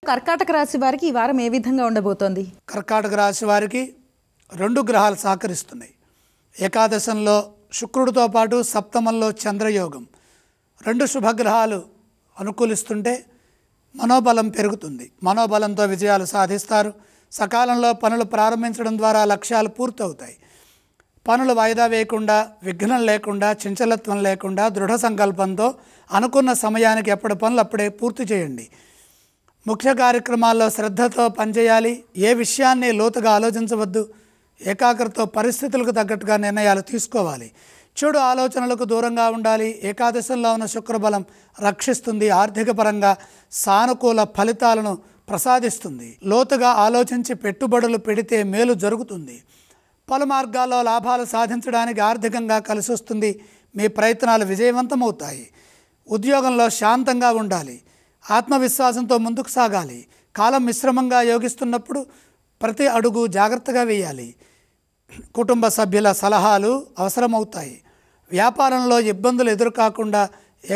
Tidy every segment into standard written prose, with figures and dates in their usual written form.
కర్కాటక రాశి వారికి ఈ వారం ఏ విధంగా ఉండబోతోంది? కర్కాటక రాశి వారికి 2 గ్రహాలు సహకరిస్తున్నాయి. ఏకాదశంలో శుక్రుడితో పాటు సప్తమంలో చంద్రయోగం, 2 శుభగ్రహాలు అనుకూలిస్తుంటే మనోబలం పెరుగుతుంది. మనోబలంతో విజయాలు సాధిస్తారు. సకాలంలో పనులు ప్రారంభించడం ద్వారా లక్ష్యాలు పూర్తవుతాయి. పనులు వాయిదా వేయకుండా, విఘ్నం లేకుండా, చంచలత్వం లేకుండా దృఢ సంకల్పంతో అనుకున్న సమయానికి ఎప్పటి పనులు అప్పుడే పూర్తి చేయండి. ముఖ్య కార్యక్రమాల్లో శ్రద్ధతో పనిచేయాలి. ఏ విషయాన్ని లోతుగా ఆలోచించవద్దు. ఏకాగ్రతతో పరిస్థితులకు తగ్గట్టుగా నిర్ణయాలు తీసుకోవాలి. చెడు ఆలోచనలకు దూరంగా ఉండాలి. ఏకాదశంలో ఉన్న శుక్రబలం రక్షిస్తుంది. ఆర్థిక పరంగా సానుకూల ఫలితాలను ప్రసాదిస్తుంది. లోతుగా ఆలోచించి పెట్టుబడులు పెడితే మేలు జరుగుతుంది. పలు మార్గాల్లో లాభాలు సాధించడానికి ఆర్థికంగా కలిసి వస్తుంది. మీ ప్రయత్నాలు విజయవంతమవుతాయి. ఉద్యోగంలో శాంతంగా ఉండాలి. ఆత్మవిశ్వాసంతో ముందుకు సాగాలి. కాలం మిశ్రమంగా యోగిస్తున్నప్పుడు ప్రతి అడుగు జాగ్రత్తగా వేయాలి. కుటుంబ సభ్యుల సలహాలు అవసరమవుతాయి. వ్యాపారంలో ఇబ్బందులు ఎదురుకాకుండా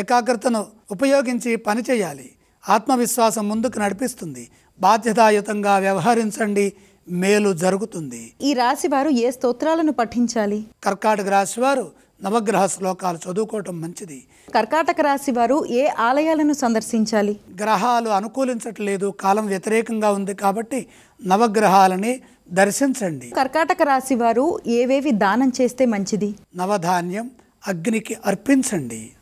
ఏకాగ్రతను ఉపయోగించి పనిచేయాలి. ఆత్మవిశ్వాసం ముందుకు నడిపిస్తుంది. బాధ్యతాయుతంగా వ్యవహరించండి, మేలు జరుగుతుంది. ఈ రాశి వారు ఏ స్తోత్రాలను పఠించాలి? కర్కాటక రాశి వారు నవగ్రహ శ్లోకాలు చదువుకోవటం మంచిది. కర్కాటక రాశి వారు ఏ ఆలయాలను సందర్శించాలి? గ్రహాలు అనుకూలించట్లేదు, కాలం వ్యతిరేకంగా ఉంది కాబట్టి నవగ్రహాలని దర్శించండి. కర్కాటక రాశి వారు ఏవేవి దానం చేస్తే మంచిది? నవధాన్యం అగ్నికి అర్పించండి.